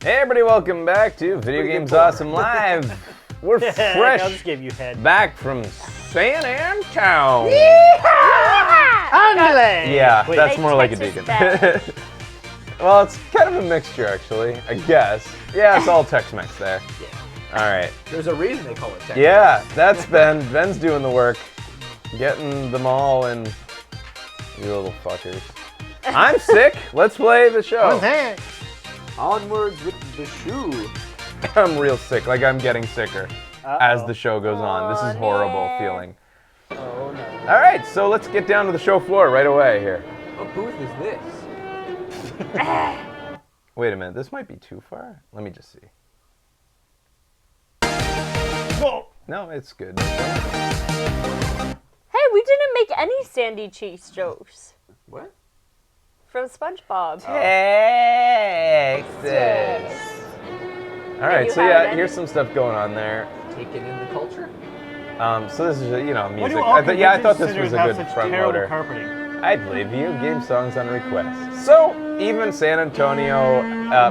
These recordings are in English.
Hey everybody, welcome back to Video Games Awesome Live. We're fresh I'll just give you head. back from San Antonio. Yeah, Yeah, that's more like a deacon. Well, it's kind of a mixture actually, I guess. Yeah, it's all Tex-Mex there. Yeah. All right. There's a reason they call it Tex-Mex. Yeah, that's Ben. Ben's doing the work. Getting them all in. You little fuckers. I'm sick. Let's play the show. Onwards with the shoe. I'm real sick. Like I'm getting sicker as the show goes on. This is horrible feeling. Oh no. All right, so let's get down to the show floor right away here. What booth is this? Wait a minute. This might be too far. Let me just see. No, it's good. Hey, we didn't make any Sandy Cheeks jokes What? from SpongeBob. Texas. All right, you so have yeah, any? here's some stuff going on there. Taking in the culture? So this is music. Why do all I thought this convention was a centers have good such front terrible loader. carpeting? I play video game songs on request. So even San Antonio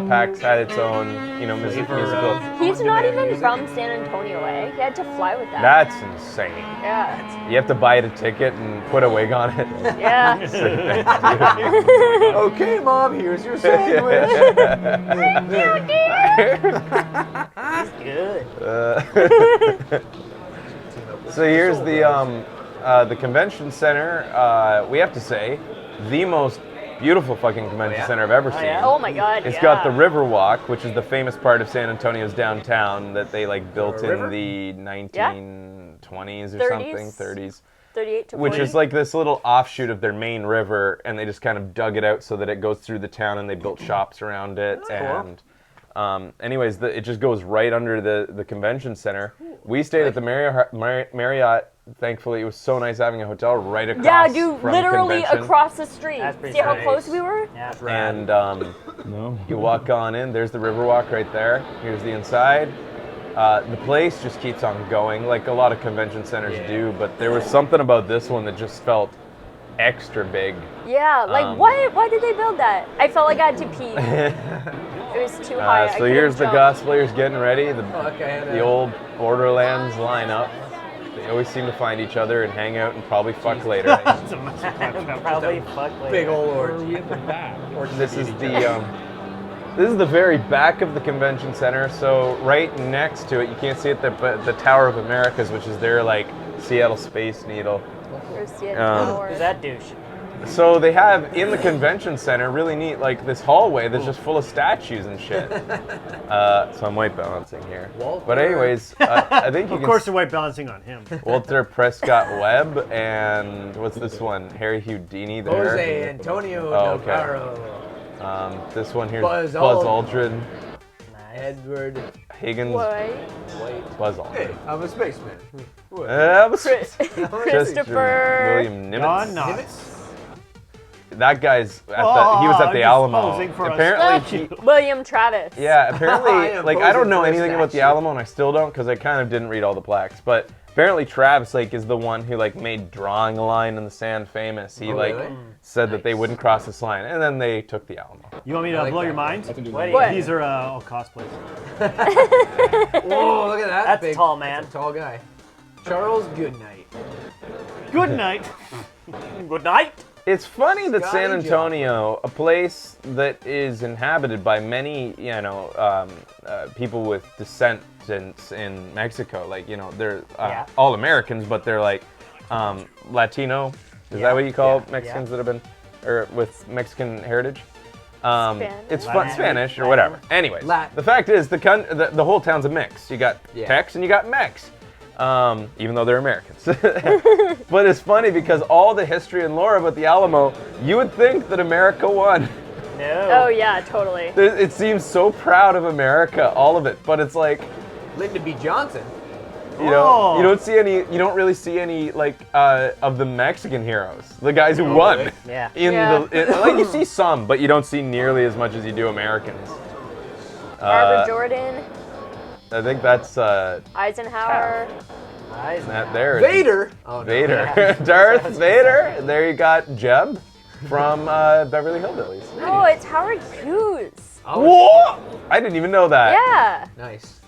PAX had its own, musical. He's not even from San Antonio, eh? He had to fly with that. That's insane. Yeah. You have to buy the ticket and put a wig on it. Yeah. Okay, Mom, here's your sandwich. Good. So here's the convention center. We have to say, the most beautiful fucking convention center I've ever seen. yeah? Oh my God. It's yeah. got the Riverwalk, which is the famous part of San Antonio's downtown that they built in river? the 1920s or 30s. something, 30s. 38 to 40. Which is like this little offshoot of their main river, and they just kind of dug it out so that it goes through the town, and they built shops around it. And anyways, it just goes right under the convention center. We stayed at the Marriott. Thankfully, it was so nice having a hotel right across. Yeah, dude, from literally convention. across the street. That's pretty See how nice. close we were? Yeah, that's And you walk on in. There's the Riverwalk right there. Here's the inside. The place just keeps on going, like a lot of convention centers do. But there was something about this one that just felt extra big. Yeah, like why did they build that? I felt like I had to pee. It was too high. I So couldn't here's the jump. cosplayers getting ready. Okay, The old Borderlands line up. They always seem to find each other and hang out and probably fuck later. probably fuck later. big old orgy. This is the very back of the convention center. So right next to it, you can't see it, but the Tower of Americas, which is their Seattle Space Needle. Or see it Who's that douche? So they have in the convention center really neat this hallway that's just full of statues and shit. So I'm white balancing here. Walter. But anyways, I think you Of can. course, they're white balancing on him. Walter Prescott Webb and what's this one? Harry Houdini there. Jose Antonio Oh, Del okay. Caro. This one here, Buzz Buzz Aldrin. Aldrin. Edward Higgins. What? White. Buzz Aldrin. Hey, I'm a spaceman. Christopher. William John Nimitz. Knotts. That guy's he was at the I'm Alamo. posing for a Apparently, William Travis. yeah. Apparently, I am I don't posing know for a anything about the statue. Alamo, and I still don't because I kind of didn't read all the plaques. But apparently, Travis is the one who made drawing a line in the sand famous. He really? said that they wouldn't cross this line, and then they took the Alamo. You want me to like blow that. your mind? What? These are all cosplays. Whoa, look at that. That's big, tall, man. that's a tall guy. Charles Goodnight. Good night. Good night. It's funny that Scotty San Antonio, a place that is inhabited by many, people with descendants in Mexico, they're all Americans, but they're Latino. Is that what you call Mexicans that have been, or with Mexican heritage? It's Spanish or whatever. Anyways, Latin. the fact is the whole town's a mix. You got Tex and you got Mex. Even though they're Americans. But it's funny because all the history and lore about the Alamo, you would think that America won. No. Oh yeah, totally. It seems so proud of America, all of it, but it's Lyndon B. Johnson. you don't really see any of the Mexican heroes, the guys who won. really? Yeah. You see some, but you don't see nearly as much as you do Americans. Barbara Jordan. I think that's Eisenhower. that there. Vader. Oh, no. Vader. Yeah. Darth Vader. And there you got Jeb from Beverly Hillbillies. No, it's Howard Hughes. Whoa! I didn't even know that. Yeah. Nice.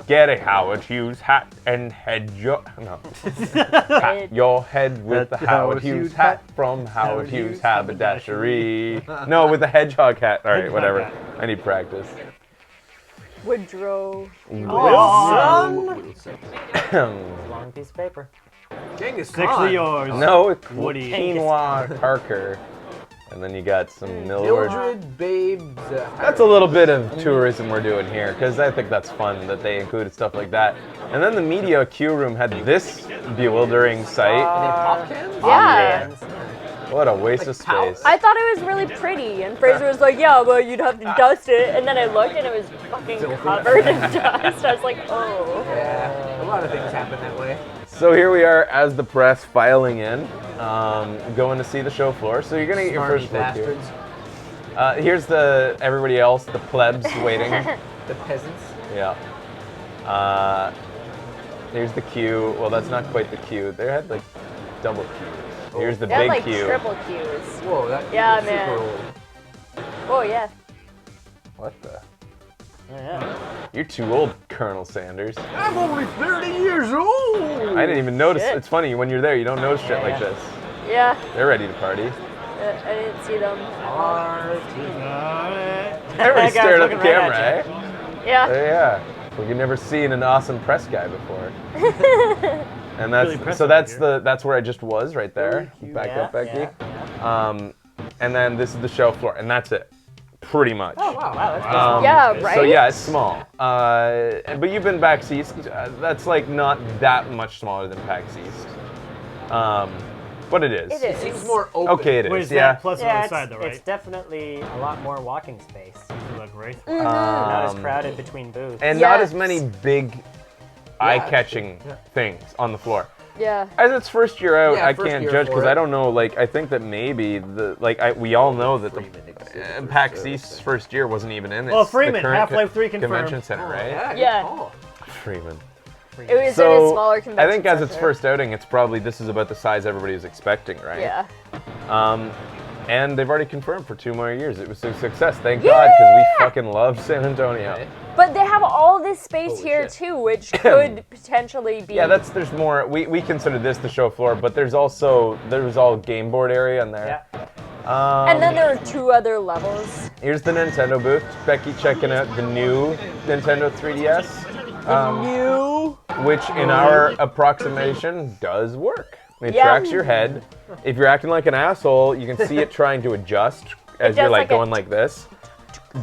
Get a Howard Hughes hat and head your pat your head with the Howard Hughes hat from Howard Hughes Haberdashery. No, with the hedgehog hat. All right, Hedgehog whatever. hat. I need practice. Woodrow. Wilson. Long piece of paper. Genghis Sixty Khan. yours. No, it's Woody. quinoa Parker. And then you got some Millward. Mildred Babes. That's a little bit of tourism we're doing here, because I think that's fun that they included stuff like that. And then the media queue room had this bewildering sight. Pop cans? Yeah. What a waste of towels? space. I thought it was really pretty, and Fraser was like, yeah, well, you'd have to dust it. And then I looked, and it was fucking covered in dust. I was like, oh. Yeah, a lot of things happen that way. So here we are as the press filing in, going to see the show floor. So you're gonna get your first look here. Bastards. Here's everybody else, the plebs waiting. The peasants. Yeah. Here's the queue. Well, that's not quite the queue. They had like double queues. Here's the They had big like queue. triple queues. Whoa, that Yeah, super man. old. Oh, yeah. What the? Yeah. You're too old, Colonel Sanders. I'm only 30 years old! I didn't even notice. Shit. It's funny, when you're there, you don't notice shit like this. Yeah, They're ready to party. I didn't see them. Everybody guy's stared at the looking right camera, at eh? Yeah. Yeah. Well, you've never seen an awesome press guy before. And Really that's so impressive that's where I just was right there. Back Yeah, up, Becky. yeah. And then this is the show floor, and that's it, pretty much. Oh, wow, that's Yeah, right? So yeah, it's small. But you've been PAX East. That's like not that much smaller than PAX East. But it is. It It is. seems more open. Okay, it Wait, is. is Yeah. that plus on Yeah, the it's, side though, right? it's definitely a lot more walking space. You look great. Not as crowded between booths. And not Yes. as many big, eye-catching things on the floor. Yeah. As its first year out, Yeah, I first can't year judge for because it. I don't know. Like, I think that maybe we all know that the PAX East's first year wasn't even in it. Well, Freeman, Half-Life 3 confirmed. Convention Center, right? Yeah. good Yeah. call. Freeman. It was in a So smaller I convention think as its center. first outing, it's probably this is about the size everybody was expecting, right? Yeah. And they've already confirmed for 2 more years. It was a success. Thank God, because we Yeah! fucking love San Antonio. Right. But they have all this space Holy here shit. too, which could potentially be. Yeah, there's more. We consider this the show floor, but there's all game board area in there. Yeah. And then there are 2 other levels. Here's the Nintendo booth. Becky checking out the new Nintendo 3DS. Which in our approximation does work. It Yeah. tracks your head. If you're acting like an asshole, you can see it trying to adjust as you're does like like a- going like this.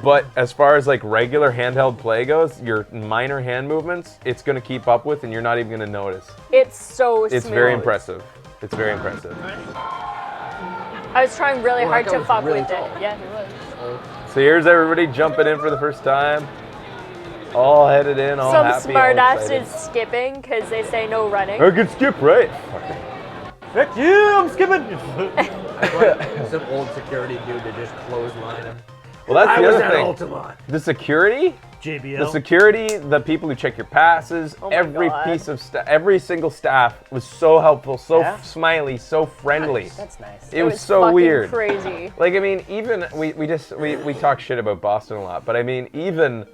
But as far as like regular handheld play goes, your minor hand movements, it's gonna keep up with, and you're not even gonna notice. It's so It's smooth. very impressive. It's very impressive. I was trying really Well, hard that guy to was fuck really with tall. it. Yeah, he was. So here's everybody jumping in for the first time. All headed in, all Some happy, smart all ass excited. is skipping because they say no running. I can skip, right? Heck yeah, I'm skipping. Some old security dude to just clothesline him. Well, that's I the was other at thing. Altamont. The security, JBL. the security, the people who check your passes, Oh my every God. piece of every single staff was so helpful, so Yeah? smiley, so friendly. That's nice. It was so fucking weird. Crazy. Like, I mean, even we talk shit about Boston a lot, but I mean, even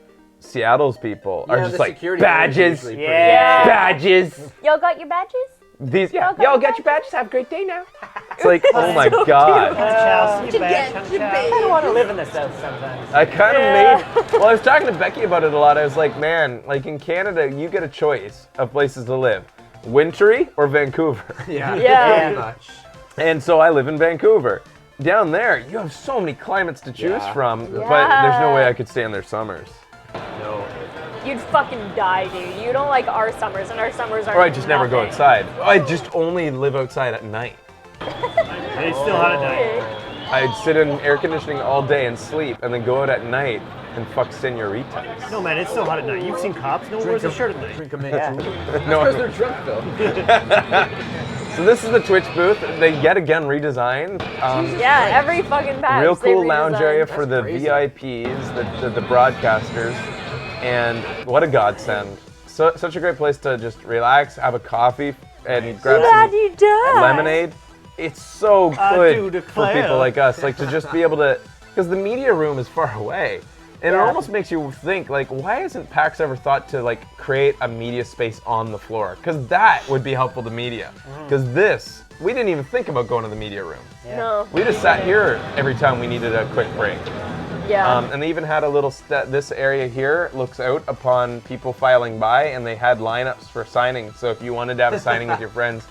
Seattle's people are Yeah, just the like security guards badges, usually Yeah. badges. Y'all got your badges? These, yeah, Y'all got y'all your got your badges. Have a great day now. It's like, oh my god. I Chelsea, kind of want to live in the South sometimes. I kind of Yeah. well, I was talking to Becky about it a lot. I was like, man, like in Canada, you get a choice of places to live, wintry or Vancouver. Yeah. Yeah. Pretty much. And so I live in Vancouver. Down there, you have so many climates to choose Yeah. from, but there's no way I could stand their summers. No. You'd fucking die, dude. You don't like our summers, and our summers are. Or I just never go nothing. outside. I just only live outside at night. They still had a night. I'd sit in air conditioning all day and sleep, and then go out at night and fuck senoritas. No, man, it's still hot at night. You've seen cops? No one wears a shirt at night. Drink them in. Yeah. No. Because they're drunk though. So this is the Twitch booth. They yet again redesigned. Yeah, every fucking patch. Real they cool lounge redesigned. area for the That's crazy. VIPs, the broadcasters, and what a godsend. Such a great place to just relax, have a coffee, and grab some La-di-da. lemonade. It's so I do good for declare. people like us, like to just be able to, because the media room is far away. And it Yeah. almost makes you think, like, why hasn't PAX ever thought to, like, create a media space on the floor? Because that would be helpful to media. Because this, we didn't even think about going to the media room. No. We just sat here every time we needed a quick break. Yeah. And they even had a little, this area here looks out upon people filing by, and they had lineups for signing. So if you wanted to have a signing with your friends,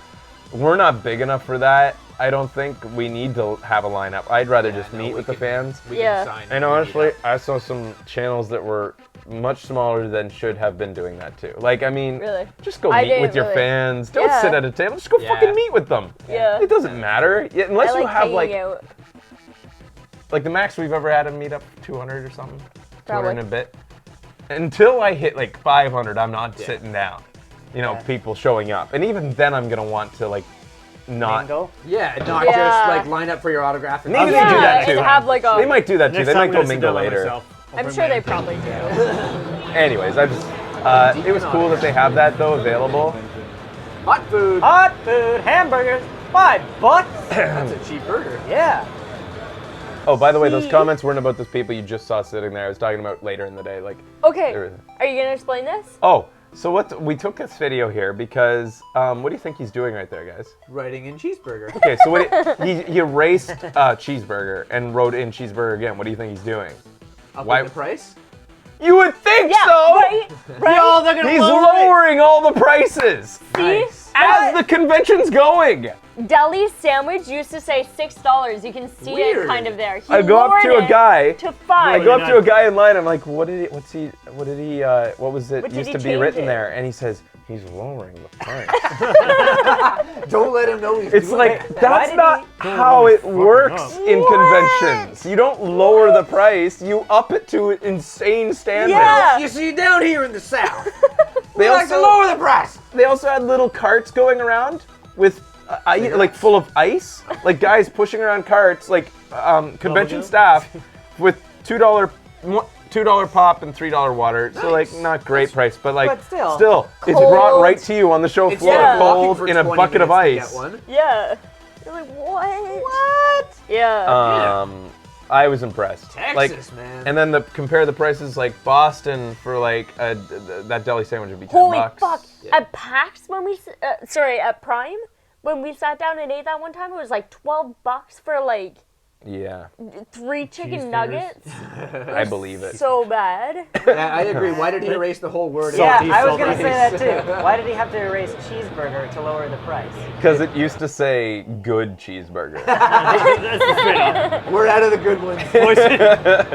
we're not big enough for that. I don't think we need to have a lineup. I'd rather just meet with the fans. We Yeah. can sign And honestly, I saw some channels that were much smaller than should have been doing that too. Like, I mean, Really? just go I meet with didn't your really. fans. Don't Yeah. sit at a table. Just go Yeah. fucking meet with them. Yeah. It doesn't matter. Yeah, I unless like you have hanging like out. the max we've ever had a meetup, 200 or something. 200 Probably. and a bit. Until I hit like 500, I'm not sitting down. You know, Yeah. people showing up. And even then I'm going to want to like not. Mingle. Yeah, not Yeah. just like line up for your autograph. And Maybe they yeah, do that and too. have like a. They might do that too. Next They time might I'm go gonna sit mingle down by later. myself. I'll I'm bring sure my- they probably do. Anyways, I just it was cool that they have that though available. Hot food. Hot food, hamburgers, $5. That's a cheap burger. Yeah. Oh, by the way, those See? comments weren't about those people you just saw sitting there. I was talking about later in the day, like. Okay. There- Are you gonna explain this? Oh, so what? We took this video here because what do you think he's doing right there, guys? Writing in cheeseburger. Okay, so what he erased cheeseburger and wrote in cheeseburger again. What do you think he's doing? Up Why- the price? You would think Yeah. so. Right. Right. Yo, they're gonna He's lower it. lowering all the prices See? Nice. as the convention's going. Deli sandwich used to say $6. You can see it Weird. kind of there. He I go up to lowered a it guy. to I $5. go up to a guy in line. I'm like, what was it What did used he to be change written it? there? And he says, he's lowering the price. Don't let him know he's It's doing like, it. that's did not he- how it fucking works up. in What? conventions. You don't lower the price, you up it to insane standards. Yeah. You see, down here in the South, They they like to also, lower the price. they also had little carts going around with, like full of ice. Like guys pushing around carts, like convention Bubblegum? staff with $2 pop and $3 water. So like Nice. not great price, but like But still. it's brought Cold. right to you on the show It's floor, like walking cold for in a 20 bucket of minutes to ice. get one. Yeah. You're like, what? What? Yeah. I was impressed. Texas, man. And then compare the prices, like Boston for like that deli sandwich would be $10. Holy fuck. Yeah. At PAX when we, at Prime, when we sat down and ate that one time, it was like $12 for like Yeah, 3 chicken Cheese nuggets. I believe it. So bad. Yeah, I agree. Why did he erase the whole word? Yeah, Salty, I was salty. gonna say that too. Why did he have to erase cheeseburger to lower the price? Because it used to say good cheeseburger. That's the straight off. We're out of the good ones.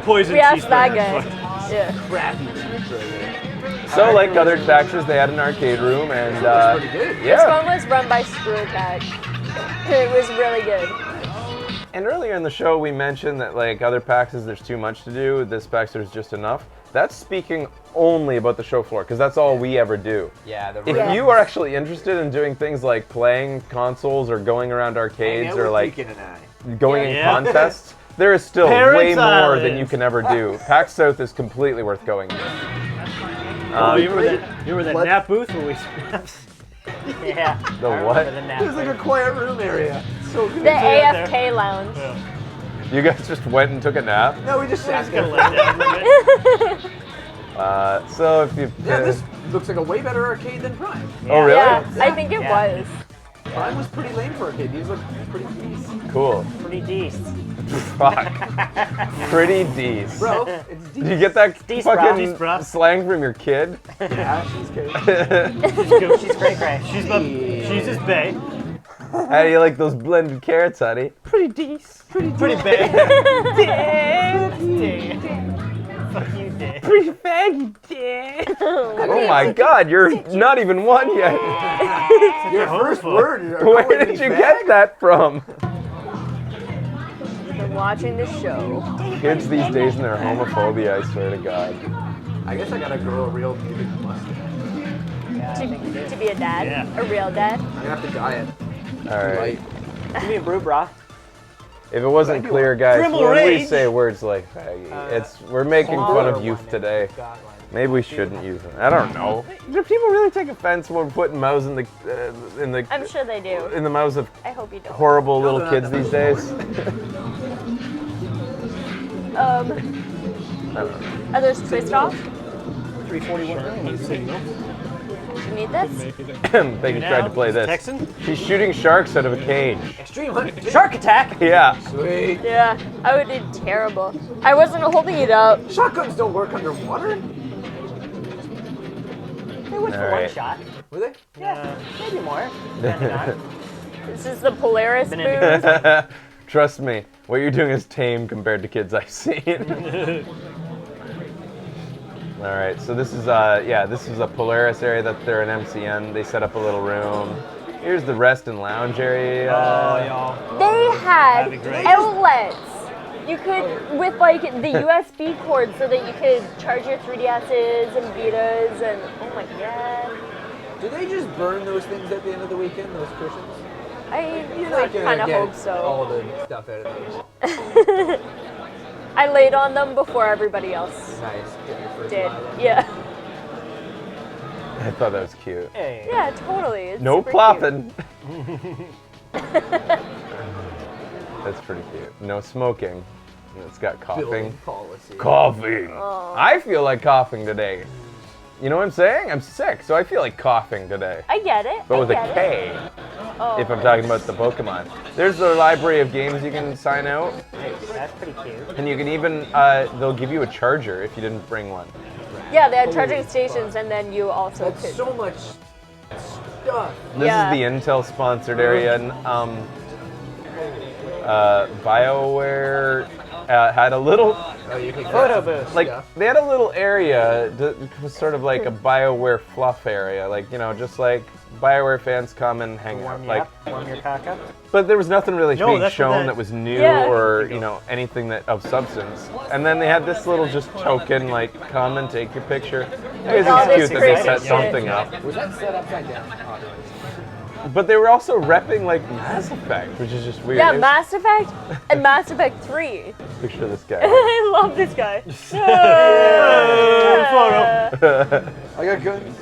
Poison We asked that cheeseburger. guy. Yeah. Crappy cheeseburger. So like other factions, they had an arcade room and It was pretty good. This yeah. one was run by Screw Cat. It was really good. And earlier in the show, we mentioned that like other PAXs, there's too much to do. This PAX, there's just enough. That's speaking only about the show floor, because that's all we ever do. Yeah, the If Yeah. you are actually interested in doing things like playing consoles or going around arcades or like Deacon and I. going in Yeah. contests, there is still way Parents more Island. than you can ever do. PAX South is completely worth going to. Oh, you remember that What? nap booth where we? Yeah. The I what? remember the nap. It was like a quiet room area. So good. The right there. AFK lounge. You guys just went and took a nap? No, we just sat Gonna there. let down a little bit. So if you... Yeah, this looks like a way better arcade than Prime. Oh, really? Yeah, I think it Yeah. was. Prime was pretty lame for arcade. These look pretty decent. Cool. Pretty decent. Fuck. Pretty decent. Bro, it's Did decent. you get that Decent, bro. fucking Decent, bro. slang from your kid? Yeah, she's good. She's great, great. She's just bae. How do you like those blended carrots, honey? Pretty bae. Fuck you, Dave. Pretty faggy, Dad. Oh my god, you're not even one yet. Your first word. Where did you get that from? You've been watching this show. Kids these days and their homophobia, I swear to God. I guess I gotta grow a real pubic mustache. Yeah, I think you do. To be a dad, Yeah. a real dad. I'm gonna have to dye it. Alright. Give me a brew, brah. If it wasn't clear, guys, Dribble when we rage. say words like faggy, we're making fun of youth today. Got one. Maybe we shouldn't use it. I don't know. Do people really take offense when we're putting mouths in the I'm sure they do. in the mouths of I hope you don't. horrible little they're kids not. these days? Are those twist off? 341. You need this? Becky tried to play this. Texan? She's shooting sharks out of a cage. Extreme Hunt. Shark attack. Yeah. Sweet. Yeah, I would do terrible. I wasn't holding it up. Shotguns don't work underwater. They went for All one right. shot. Were they? Yeah, maybe more. Depending on. This is the Polaris Been in booth. Trust me, what you're doing is tame compared to kids I've seen. All right, so this is this is a Polaris area that they're an MCN. They set up a little room. Here's the rest and lounge area. Oh, y'all. They had That'd be great. outlets. You could, with like the USB cord so that you could charge your 3DSs and Vitas and, oh my god. Do they just burn those things at the end of the weekend? Those cushions? I You're would not gonna kind of get hope so. all the stuff out of those. I laid on them before everybody else Nice. Get your first did. line. Yeah. I thought that was cute. Hey. Yeah, totally. It's No super plopping. That's pretty cute. No smoking. It's got coughing. Building policy. Coughing. I feel like coughing today. You know what I'm saying? I'm sick, so I feel like coughing today. I get it. But I with a get it. K, Oh. if I'm talking about the Pokemon. There's their library of games you can sign out, That's pretty cute. and you can even, they'll give you a charger if you didn't bring one. Yeah, they had charging stations, and then you also That's could. so much stuff. This Yeah. is the Intel sponsored area, and BioWare had a little, Oh, you can Photo booth. like, stuff. they had a little area that was sort of like a BioWare fluff area, like, you know, just like BioWare fans come and hang out. Warm, Like, warm your cock up. but there was nothing really No, being that's what shown that- that was new Yeah. or, you know, anything that of substance. And then they had this little just token, like, come and take your picture. It was all just this cute that they crazy set shit. something up. Was that set upside down? Oh, no. But they were also repping, like, Mass Effect, which is just weird. Yeah, It was- Mass Effect and Mass Effect 3. Picture of this guy. I love this guy. I got guns.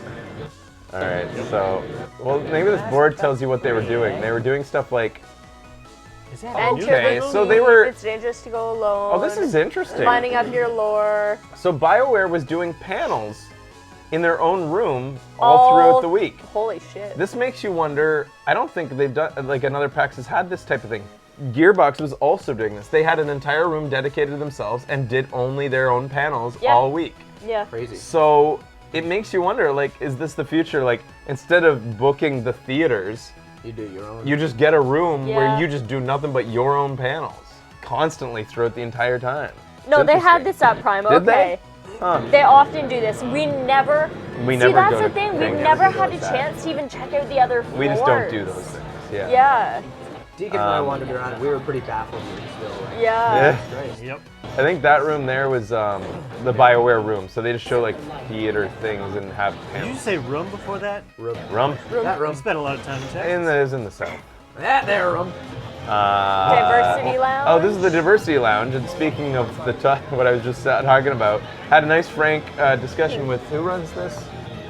All right, so, well, maybe this board tells you what they were doing. They were doing stuff like, Is that Enter Okay, the so they leap, were- It's dangerous to go alone. oh, this is interesting. Lining up your lore. So BioWare was doing panels in their own room all throughout the week. Holy shit. This makes you wonder, I don't think they've done, like another PAX has had this type of thing. Gearbox was also doing this. They had an entire room dedicated to themselves and did only their own panels Yeah. all week. Yeah. Crazy. So it makes you wonder, like, is this the future? Like, instead of booking the theaters, You do your own. you just get a room where Yeah. you just do nothing but your own panels constantly throughout the entire time. No, It's they had interesting. this at Prime. Did they? Okay. Huh. They often do this. We never. We See, never that's go the to thing. things. We've never do had a like that. chance to even check out the other floors. We just don't do those things. Yeah. Yeah. Deacon and I wandered around and we were pretty baffled with this still. Like, Yeah. Christ. Yep. I think that room there was the BioWare room. So they just show like theater things and have Did you panels. say room before that? Room. That That room. We spent a lot of time in Texas. is in the south. That there room. Diversity lounge. Oh, this is the diversity lounge. And speaking of the what I was just talking about, had a nice frank discussion with who runs this.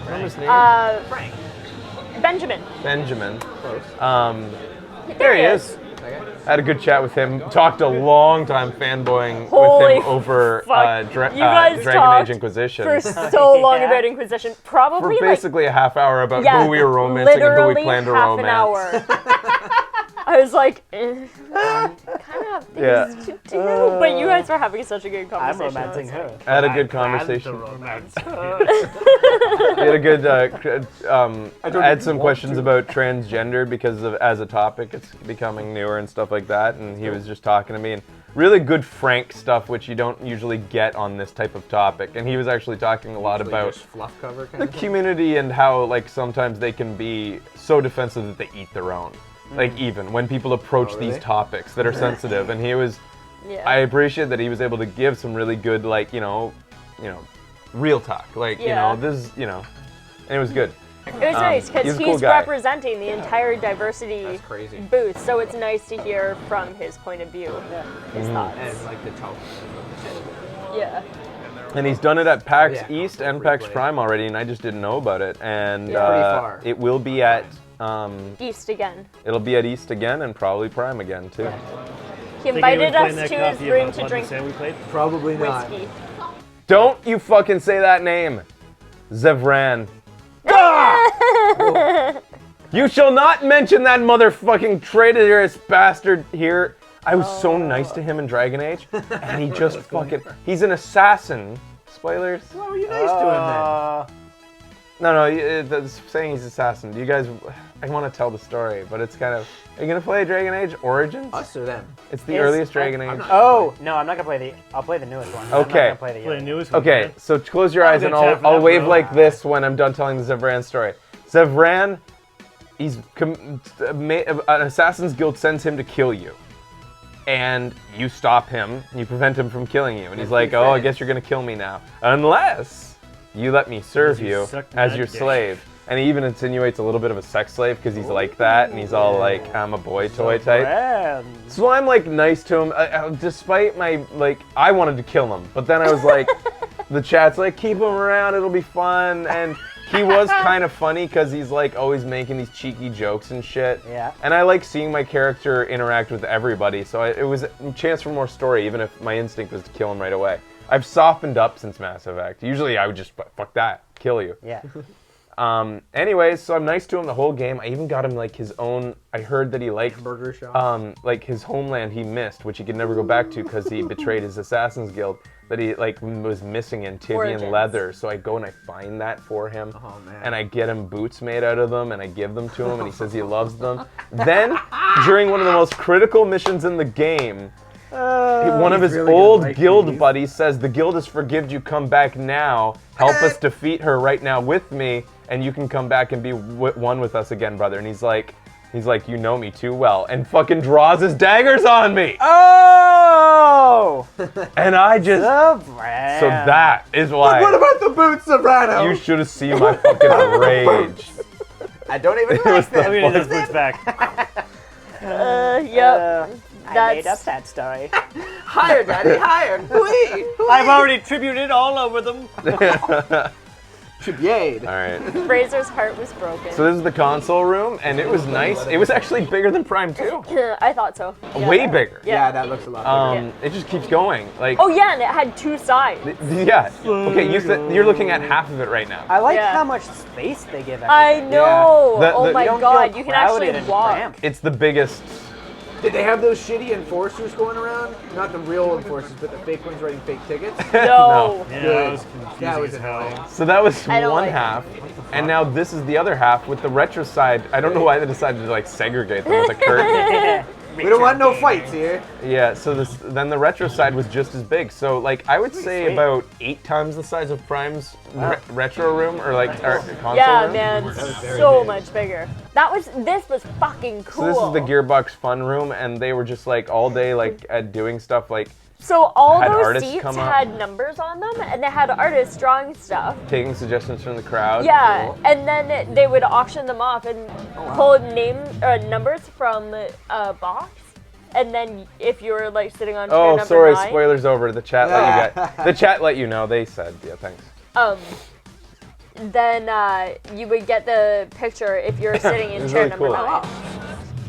Remember his name? Frank. Benjamin. Benjamin. Close. There he is. Okay. Had a good chat with him. Talked a long time fanboying Holy with him over fuck. You guys Dragon talked Age Inquisition. For so long Yeah. about Inquisition. For Probably like basically a half hour about yeah, who we were romancing and who we literally planned to half romance. an hour. I was like, kind of things Yeah. to do. But you guys were having such a good I'm conversation. romancing her. I had a good Plan to conversation. romance. We had a good. I had some want questions to. about transgender because of as a topic, it's becoming newer and stuff like that. And he was just talking to me and really good frank stuff, which you don't usually get on this type of topic. And he was actually talking a lot Usually about just fluff cover kind the of thing. community and how like sometimes they can be so defensive that they eat their own. Like even when people approach Oh, these really? topics that are sensitive, and he was. Yeah. I appreciate that he was able to give some really good, like, you know, real talk. Like, Yeah. this is, and it was good. It was nice because he's a he's cool guy. representing the entire diversity That's crazy. booth, so it's nice to hear from his point of view, his thoughts. And like the tone. Yeah. And he's done it at PAX Yeah, East and free PAX play. Prime already, and I just didn't know about it. And Yeah. Pretty far. it will be at, East again. it'll be at East again and probably Prime again too. He Think anyone invited playing us that to his copy room of to Blood drink and Sand we played? Probably not. whiskey. Don't you fucking say that name. Zevran. You shall not mention that motherfucking traitorous bastard here. I was so nice to him in Dragon Age, and he just fucking... He's an assassin. Spoilers? Why were you nice to him then? No, that's saying he's assassin. Do you guys... I want to tell the story, but it's kind of... Are you going to play Dragon Age Origins? Us or them? It's the earliest Dragon Age. Oh, no, I'm not going to play the... I'll play the newest one. Okay. I'm not gonna play the Play the newest one. Okay, so close your eyes and gonna chat for I'll that, wave bro. like this when I'm done telling the Zevran story. Zevran, an Assassin's Guild sends him to kill you. And you stop him, you prevent him from killing you. And he's like, oh, I guess you're going to kill me now. Unless you let me serve you you suck as that your dick. slave. And he even insinuates a little bit of a sex slave because he's like that. And he's all like, I'm a boy toy type. Friends. So I'm like nice to him, despite my, like, I wanted to kill him. But then I was like, the chat's like, keep him around, it'll be fun. And he was kind of funny because he's like always making these cheeky jokes and shit. Yeah. And I like seeing my character interact with everybody. So it was a chance for more story, even if my instinct was to kill him right away. I've softened up since Mass Effect. Usually I would just, fuck that, kill you. Yeah. Anyways, so I'm nice to him the whole game. I even got him like his own, I heard that he liked Burger shop. like his homeland he missed, which he could never go back to because he betrayed his Assassin's Guild that he like was missing in Tivian Origins. leather. So I go and I find that for him, Oh, man. and I get him boots made out of them, and I give them to him, and he says he loves them. Then, during one of the most critical missions in the game, one of his really gonna old like guild these. buddies says, the guild has forgiven you, come back now, help us defeat her right now with me, and you can come back and be one with us again, brother. And he's like, you know me too well, and fucking draws his daggers on me. Oh! And I just, Zevran. so that is why What about the boots, Soprano? you should have seen my fucking rage. I don't even It was like them. I'm gonna need those boots back. Yep. I made up That's that story. Higher, Daddy, higher. Wait. I've already tributed all over them. Tribade. All right. Fraser's heart was broken. So this is the console room, and it was nice. It was actually bigger than Prime 2. I thought so. Yeah. Way bigger. Yeah, that looks a lot bigger. It just keeps going. Like, Oh yeah, and it had two sides. yeah. Okay, you're looking at half of it right now. I like Yeah. how much space they give I everything. know. The- Oh the- my You don't god, feel you can crowded actually and walk. cramped. It's the biggest. Did they have those shitty enforcers going around? Not the real enforcers, but the fake ones writing fake tickets? No. Yeah, Good. that was confusing That was as hell. annoying. So that was I don't one like half, and now this is the other half with the retro side. I don't know why they decided to like segregate them with a curtain. We don't want no fights here. Yeah. So then the retro side was just as big. So like I would say sweet. about 8 times the size of Prime's retro room or like our console Yeah, room. man, very so big. much bigger. This was fucking cool. So this is the Gearbox Fun Room, and they were just like all day like at doing stuff like So all had those artists seats come up. had numbers on them, and they had artists drawing stuff. taking suggestions from the crowd. Yeah, and then they would auction them off and pull numbers from a box. And then if you were like sitting on chair Oh, number sorry, 9, spoilers over. The chat let you get. The chat let you know. They said, yeah, thanks. then you would get the picture if you're sitting It in was chair really number cool. 9.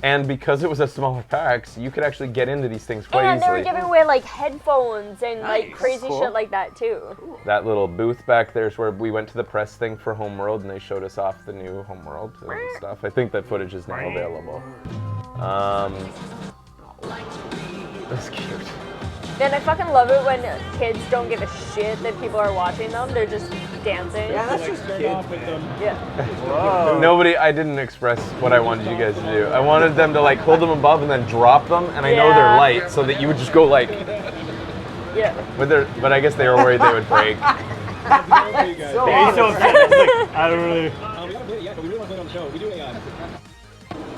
And because it was a smaller PAX, you could actually get into these things quite And they easily. were giving away like headphones and like crazy Cool. shit like that too. That little booth back there is where we went to the press thing for Homeworld, and they showed us off the new Homeworld and stuff. I think that footage is now available. That's cute. And I fucking love it when kids don't give a shit that people are watching them. They're just dancing. Yeah, that's just kids. Yeah. Nobody, I didn't express what I wanted you guys to do. I wanted them to like hold them above and then drop them, and I know they're Yeah. light, so that you would just go like, Yeah. but I guess they were worried they would break. He's so upset. He's like, I don't really.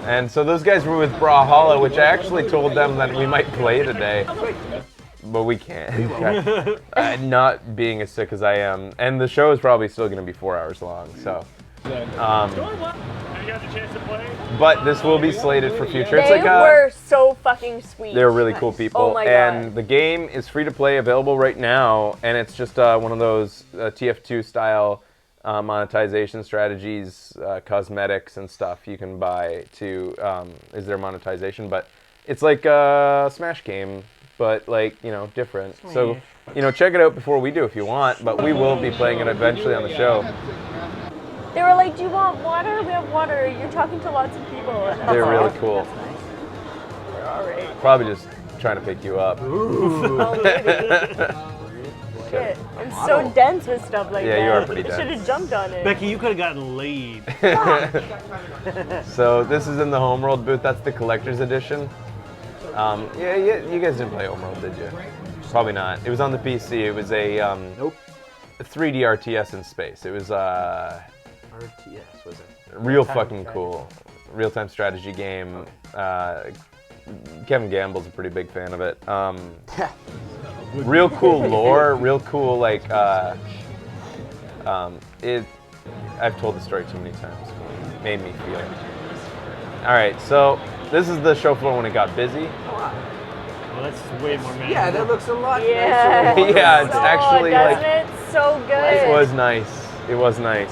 And so those guys were with Brawlhalla, which I actually told them that we might play today. But we can't. Not being as sick as I am. And the show is probably still going to be 4 hours long, so. Have you got the chance to play? But this will be slated for future. It's They like were so fucking sweet. they're really cool people. Oh my and God. the game is free to play, available right now. And it's just one of those TF2 style monetization strategies, cosmetics and stuff you can buy to, is their monetization. But it's like a Smash game, but like, you know, different. So, you know, check it out before we do if you want, but we will be playing it eventually on the show. They were like, do you want water? We have water. You're talking to lots of people. And They're really cool. We're all right. Probably just trying to pick you up. Oh, maybe. Shit. I'm so dense with stuff like that. Yeah, you are pretty I should dense. have jumped on it. Becky, you could have gotten laid. So this is in the Homeworld booth. That's the collector's edition. Yeah, you guys didn't play Homeworld, did you? Probably not. It was on the PC. It was a Nope. 3D RTS in space. It was RTS was it? real fucking cool. Real-time strategy game. Kevin Gamble's a pretty big fan of it. Real cool lore, real cool like I've told the story too many times. Made me feel. All right, so this is the show floor when it got busy. Well, that's way more manageable. Yeah, that looks a lot Yeah. nicer. Yeah, it's actually doesn't like it? So good. it was nice. It was nice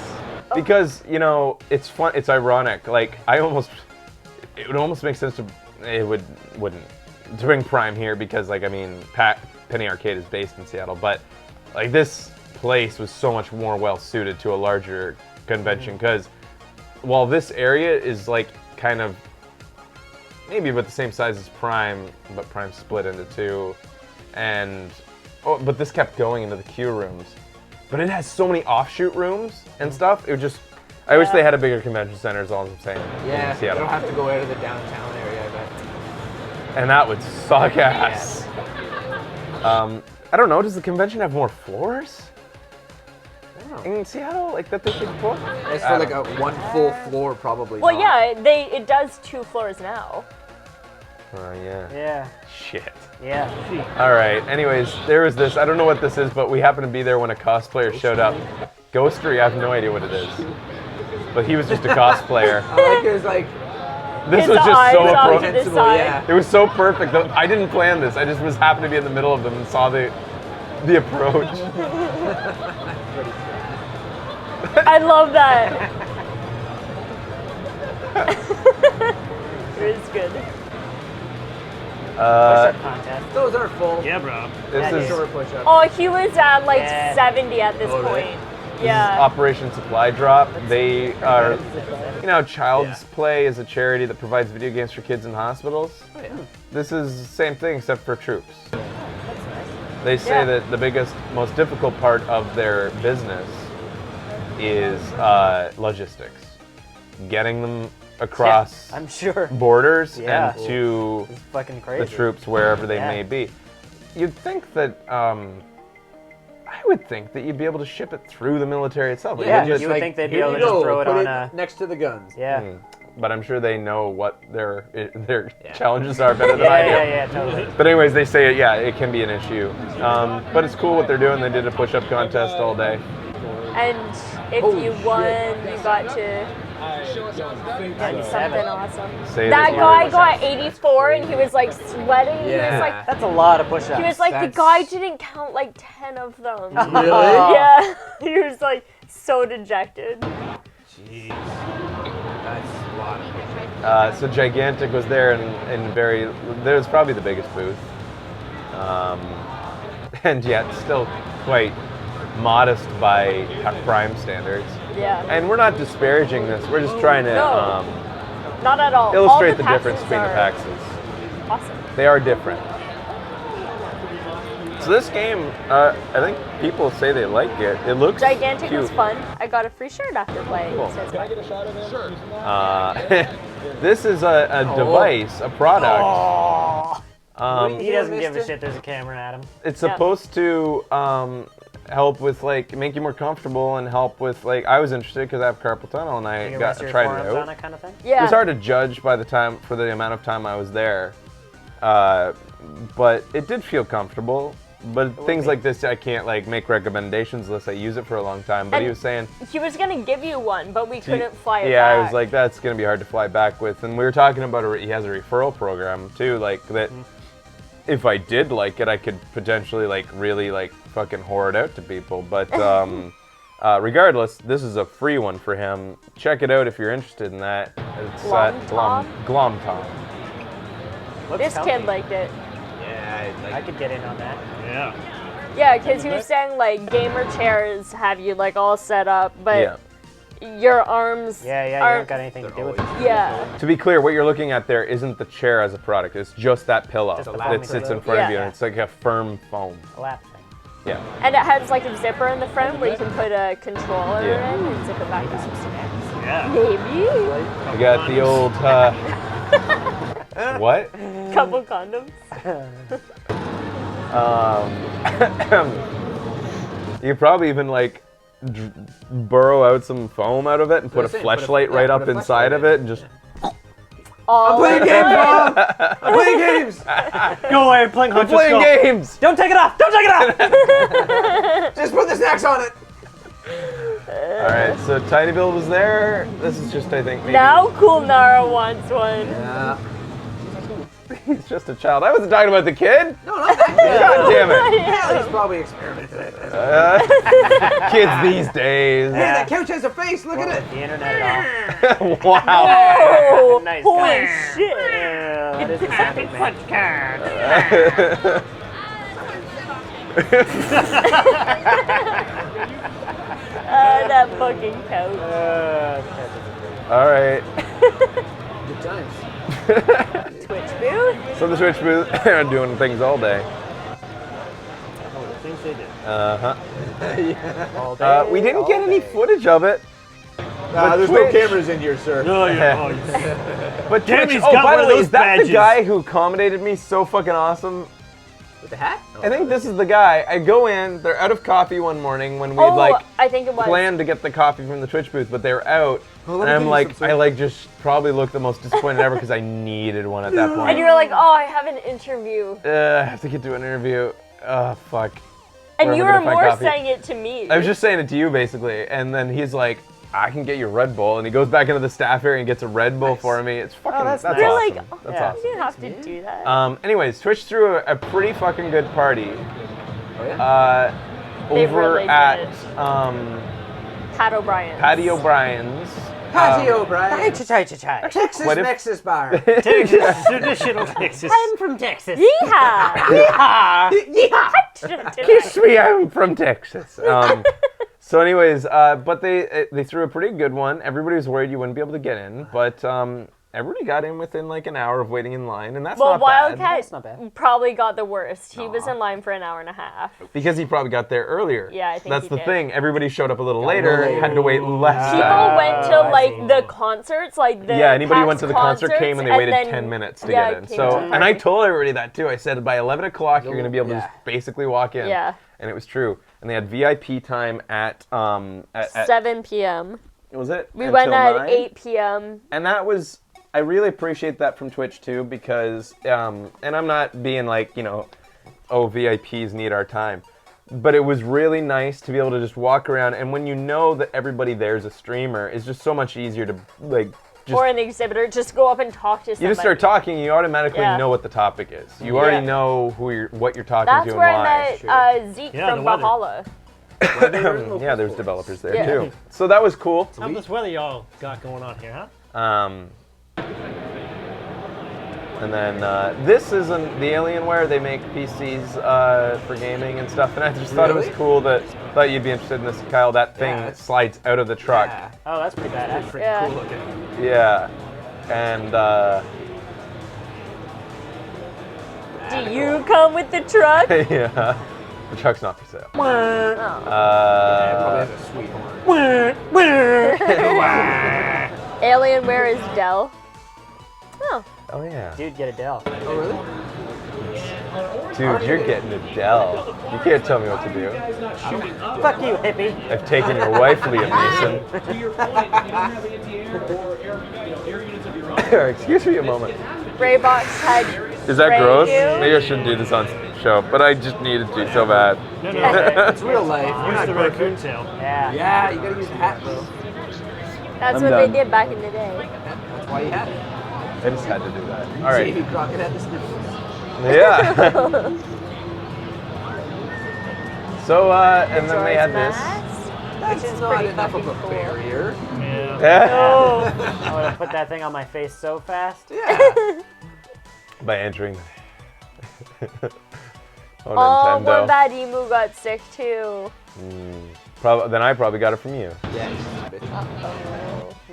because you know it's fun. It's ironic. Like it would almost make sense to wouldn't to bring Prime here because like I mean Penny Arcade is based in Seattle, but like this place was so much more well suited to a larger convention because while this area is like kind of maybe about the same size as Prime, but Prime split into two, and but this kept going into the queue rooms. But it has so many offshoot rooms and stuff. It would just, I wish they had a bigger convention center. Is all I'm saying. Yeah, in you Seattle. don't have to go out of the downtown area, I bet. And that would suck ass. I don't know. Does the convention have more floors? In Seattle, like that they should put? It's for like a one full floor, probably. Well, not. yeah, it does 2 floors now. Oh yeah. Yeah. Shit. Yeah. All right. Anyways, there was this. I don't know what this is, but we happened to be there when a cosplayer showed up. Ghostery. I have no idea what it is. But he was just a cosplayer. I like it was like This His was just eyes so off to the appropriate. side. yeah. It was so perfect. I didn't plan this. I just was happened to be in the middle of them and saw the approach. I love that. It is good. Push-up contest. those are full. Yeah, bro. This is Short push-up. Oh, he was at like Yeah. 70 at this Oh, really? point. Yeah. Operation Supply Drop. They are, you know, Child's Play is a charity that provides video games for kids in hospitals. Oh, yeah. This is the same thing except for troops. They say that the biggest, most difficult part of their business is logistics. Getting them across I'm sure. borders Yeah. and to It's fucking crazy. the troops wherever they may be. You'd think that, I would think that you'd be able to ship it through the military itself. Like, Yeah, you just, you would think they'd be here able to you just go, throw it put on a. next to the guns. Yeah. but I'm sure they know what their challenges are better than I do. Yeah, totally. But anyways, they say it can be an issue. But it's cool what they're doing. They did a push-up contest all day. And if you won, you got to get something awesome. Say That this guy word. got 84 and he was like sweating. He was Yeah. like, That's a lot of push-ups. he was like, the That's- guy didn't count like 10 of them. Really? Yeah. He was like so dejected. Jeez. That's a lot of push-ups. So Gigantic was there and there's probably the biggest booth. And yet still quite modest by Prime standards. Yeah. And we're not disparaging this. We're just trying to No. Not at all. illustrate All the difference between the PAXs PAXs. are Awesome. They are different. So this game, I think people say they like it. It looks Gigantic cute. was fun. I got a free shirt after playing. Cool. So it's fun. This is a device, a product. He doesn't give a shit. There's a camera at him. It's Yeah. supposed to help with like make you more comfortable and help with like I was interested because I have carpal tunnel and I You can got rest your tried forearms it on out. it kind of thing. It Yeah. was hard to judge by the time for the amount of time I was there, but it did feel comfortable. But things like this, I can't like make recommendations unless I use it for a long time. But he And was saying, He was gonna give you one, but we couldn't fly it yeah, back. I was like, that's gonna be hard to fly back with. And we were talking about he has a referral program too, like that. If I did like it, I could potentially like really like fucking whore it out to people. But regardless, this is a free one for him. Check it out if you're interested in that. It's Glom Tom? Glom Tom. Looks This comfy. kid liked it. Yeah, right. I Like, could get in on that. Yeah. Yeah, because he was saying like gamer chairs have you like all set up, but Yeah. your arms Yeah, you aren't. don't got anything to do with it. Yeah. To be clear, what you're looking at there isn't the chair as a product. It's just that pillow Just the that foam sits pillow. in front of you, Yeah. and it's like a firm foam. A lap thing. Yeah. And it has like a zipper in the front where you can put a controller Yeah. in and zip it back Maybe up. some snacks. Yeah. Maybe. I got the old. What? Couple condoms. You could probably even like burrow out some foam out of it and put a That's it, put a- fleshlight yeah, right put up a inside fleshlight of in. it and just. I'm playing games, Mom! I'm playing games! Go away, I'm playing I'm playing games. Don't take it off! Don't take it off! Just put the snacks on it! All right, so Tiny Bill was there. This is just, I think, maybe Now Cool Nara wants one. Yeah. he's just a child. I wasn't talking about the kid. No, not that kid. God damn it. Yeah, he's probably experimenting. Kids these days. Hey, that couch has a face. Look at it. The internet at all. Wow. Oh, Nice holy guy. shit. Yeah, that is a happy man. That fucking couch. All right. Good times. Twitch booth? So the Switch booth are doing things all day. Oh, the things they did. Uh-huh. All day, We didn't all get any day. footage of it. There's Twitch- no cameras in here, sir. Oh, yeah. But Tammy's Twitch, oh, got by one the of way, those is that badges. the guy who accommodated me so fucking awesome? With the hat? I think this is the guy. I go in, they're out of coffee one morning when we Oh, like I think it was. planned to get the coffee from the Twitch booth, but they were out. Oh, let And me I'm give you like, some, sir. I like just probably looked the most disappointed ever because I needed one at that point. And you were like, oh, I have an interview. I have to get to an interview. Oh, fuck. And Where you am I were gonna find more coffee? saying it to me. I was just saying it to you, basically. And then he's like, I can get you a Red Bull. And he goes back into the staff area and gets a Red Bull for me. It's fucking, that's that's nice. You're awesome. like, oh, That's yeah. awesome. you didn't have to do that. Anyways, Twitch threw a pretty fucking good party Oh, yeah? They over really at did. Pat O'Brien. Patty O'Brien's. Patty O'Brien. Chai. Texas What if- Nexus Bar. Texas, traditional Texas. I'm from Texas. Yeehaw! Yeah. Kiss me, I'm from Texas. So anyways, but they threw a pretty good one. Everybody was worried you wouldn't be able to get in, but everybody got in within like an hour of waiting in line, and that's Well, not bad. That's not bad. Wildcat probably got the worst. He was in line for an hour and a half. Because he probably got there earlier. Yeah, I think that's he the did. thing. Everybody showed up a little later, had to wait less. People time. went to I like see. the concerts, like the Yeah, anybody who PAX went to the concert concerts, came and they waited then- 10 minutes to yeah, get in. came So, to the and I party. told everybody that too. I said by 11 o'clock you're going to be able to Yeah. just basically walk in. Yeah. And it was true. And they had VIP time at 7 p.m. was it? We went Until at 9? 8 p.m. And that was, I really appreciate that from Twitch too, because, and I'm not being like, oh, VIPs need our time. But it was really nice to be able to just walk around, and when you know that everybody there's a streamer, it's just so much easier to, like, just, Or an exhibitor, just go up and talk to somebody. you just start talking, you automatically Yeah. know what the topic is. You already Yeah. know what you're talking That's to and where why. I met Zeke Yeah, from the weather. Valhalla. Yeah, there's developers there Yeah. too. So that was cool. How's this weather y'all got going on here, huh? And then this isn't the Alienware. They make PCs for gaming and stuff. And I just thought it was Really? cool thought you'd be interested in this, Kyle. That thing Yeah. slides out of the truck. Yeah. Oh, that's pretty badass. Pretty Yeah. cool looking. Yeah. And Do you come with the truck? yeah, the truck's not for sale. Oh. Probably has a sweet horn. Alienware is Dell. Oh. Oh yeah. Dude, get a Dell. Oh, really? Dude, you're getting a Dell. You can't tell me what to do. Fuck you, hippie. I've taken your wife, Liam Neeson. To your point, if you don't have ATM or air units of your own, Excuse me a moment. Braybox had. Is that Spray gross? you? Maybe I shouldn't do this on show, but I just needed to so bad. No. It's real life. We're Use not the perfect. raccoon tail. Yeah. Yeah, you gotta use the hat, bro. That's I'm what done. they did back in the day. That's why you had it. I just had to do that. All right. Davy Crockett had the sniffles. Yeah. So, and then they had Max? this. That's is not pretty enough of a fucking cool. barrier. Yeah. Oh. I would have put that thing on my face so fast. Yeah. By entering. Oh, Oh, Nintendo. one bad emu got sick too. Then I probably got it from you. Yeah.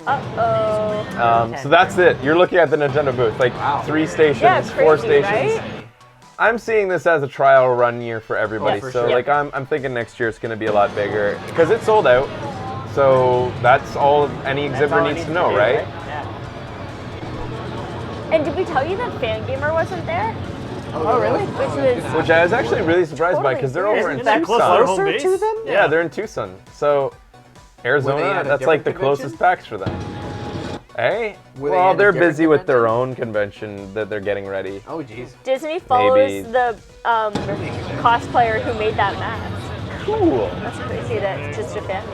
Uh-oh. So that's it. You're looking at the Nintendo booth, like 3 stations, Yeah, 4 crazy, stations. right? I'm seeing this as a trial run year for everybody. Yeah, for so sure. like I'm thinking next year it's going to be a lot bigger because it's sold out. So that's all any exhibitor needs to know, right? Yeah. And did we tell you that Fangamer wasn't there? Oh, really? Which was Which I was actually really surprised by because they're Totally over in Isn't that close to our Tucson. home base? to them? Yeah, they're in Tucson. So Arizona, at a that's like the different cosest PAX for them. Hey? Were they Well, at a they're different busy with their convention? own convention that they're getting ready. Oh, jeez. Disney follows Maybe. the cosplayer who made that mask. Cool. That's crazy that it's just a fan.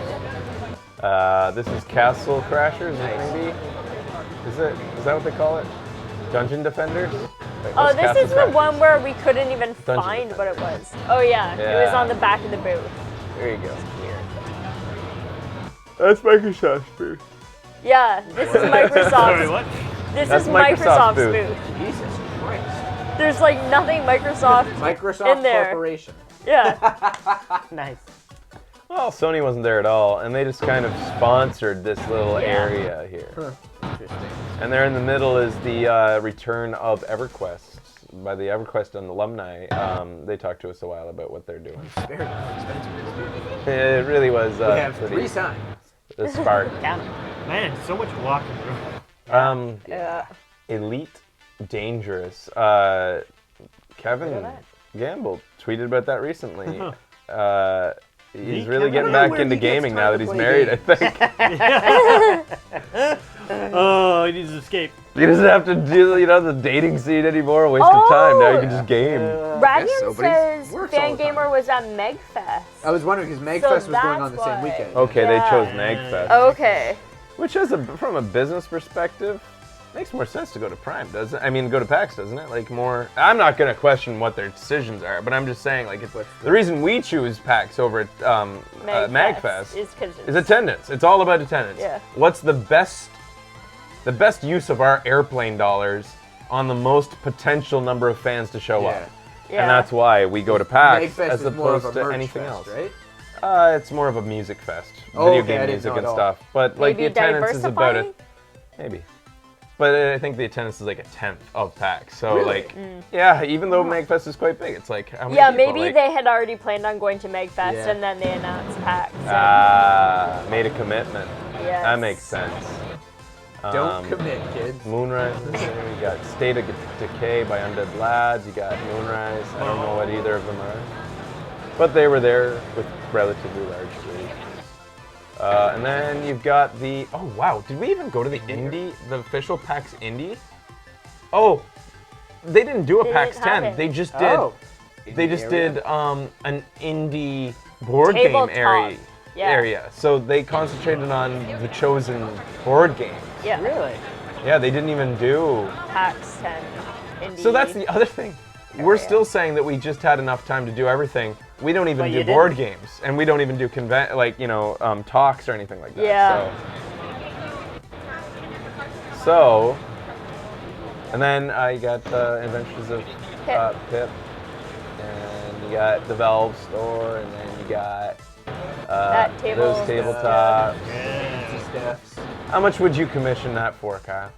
This is Castle Crashers, maybe? Is that what they call it? Dungeon Defenders? Wait, Oh, what's this Castle is the Crashers? one where we couldn't even Dungeon find what it Defenders. was. Oh yeah, it was Yeah. on the back of the booth. There you go. That's Microsoft's booth. Yeah, this is Sorry, Microsoft's. what? This That's is Microsoft's Microsoft's booth. booth. Jesus Christ. There's like nothing Microsoft Microsoft in there. Corporation. Yeah. Nice. Well, Sony wasn't there at all, and they just kind of sponsored this little Yeah. area here. Interesting. And there in the middle is the return of EverQuest by the EverQuest alumni. They talked to us a while about what they're doing. Very expensive. It really was We have pretty 3 signs. the spark. Count 'em. Man, so much walking through. Yeah. Elite Dangerous. Kevin Gamble tweeted about that recently. He's really getting back into gaming now that he's married, I think. Oh, he needs to escape. He doesn't have to do, the dating scene anymore. Waste of time. Now you can just game. Radian so, but he says works all the time. Fangamer was at Megfest. I was wondering because Megfest So was going on the that's same why. weekend. Okay, Yeah. they chose MagFest. Okay. Which, from a business perspective, makes more sense to go to Prime, doesn't it? I mean, go to PAX, doesn't it? Like more. I'm not gonna question what their decisions are, but I'm just saying, like, it's the reason we choose PAX over at MagFest is because is attendance. It's all about attendance. Yeah. What's the best use of our airplane dollars on the most potential number of fans to show up? Yeah. And that's why we go to PAX Megfest as is more of opposed a to merch anything fest, else. right? It's more of a music fest, Oh, video okay, I game didn't music know and at all. stuff. But like Maybe the attendance is about it. diversifying? Maybe. But I think the attendance is like a 10th of PAX. So Really? like, yeah, even though MagFest is quite big, it's like how many Yeah, people? maybe Like, they had already planned on going to Megfest Yeah. and then they announced PAX. and- made a commitment. Yes. That makes sense. Don't commit, kids. Moonrise is there. You got State of Decay by Undead Lads. You got Moonrise. I don't know what either of them are. But they were there with relatively large groups. And then you've got the, oh wow, did we even go to the official PAX Indie? Oh, they didn't do a They PAX didn't have 10. it. They just did, Oh. an indie board Tabletop. game area. Yeah. So they concentrated on the chosen board games. Yeah. Really? Yeah, they didn't even do. PAX 10. Indie. So that's the other thing. We're still saying that we just had enough time to do everything. We don't even But do you board didn't. games, and we don't even do talks or anything like that. Yeah. So, and then you got Adventures of Pip, and you got the Valve store, and then you got That table those stuff. tabletops. Fancy stuffs. How much would you commission that for, Kyle?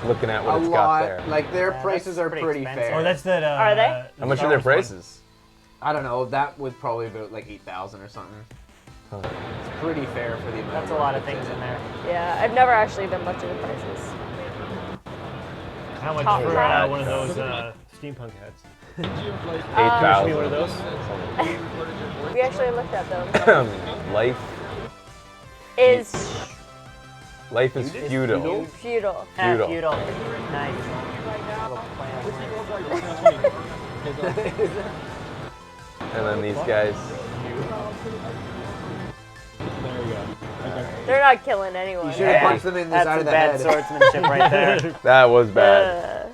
Looking at A what it's got lot. there. Like their Yeah, prices that's are pretty pretty expensive. fair. Oh, that's that. Are they? How much Star are their Wars one. prices? I don't know. That would probably be like 8,000 or something. It's pretty fair for the amount. That's a lot of things in there. Yeah, I've never actually been much of the prices. How much Top for hats. one of those steampunk hats? Give me one of 8,000. those. We actually looked at them. Life is feudal. Feudal. Feudal. Feudal. Nice. Little plan. And then these guys. They're not killing anyone. You should have punched them in the That's side some of the bad head. swordsmanship right there. That was bad.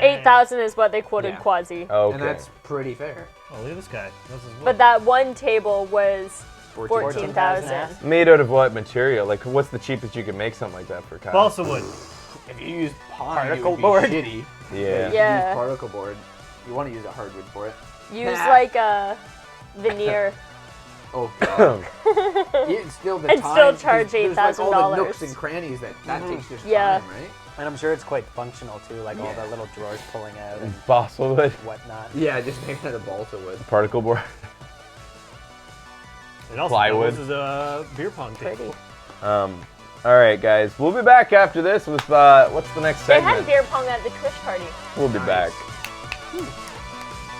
8,000 is what they quoted Yeah. Quasi. Okay. And that's pretty fair. Oh, look at this guy. This is But that one table was 14,000. 14,000. Made out of what material? Like, what's the cheapest you can make something like that for, Kyle? balsa wood. If you use pine, it Particle would be board. shitty. Yeah. Yeah. Use particle board. You want to use a hardwood for it. Use like a veneer. Oh god. It's still the And time. still charge there's like all the $8,000. nooks and crannies that takes just Yeah. time, right? And I'm sure it's quite functional too, like all the little drawers pulling out and Balsa wood, whatnot. Yeah, just make that a balsa wood. particle board. It also Plywood. doubles as a beer pong table. Pretty. All right, guys. We'll be back after this with what's the next They segment? had beer pong at the Kush party. We'll be back.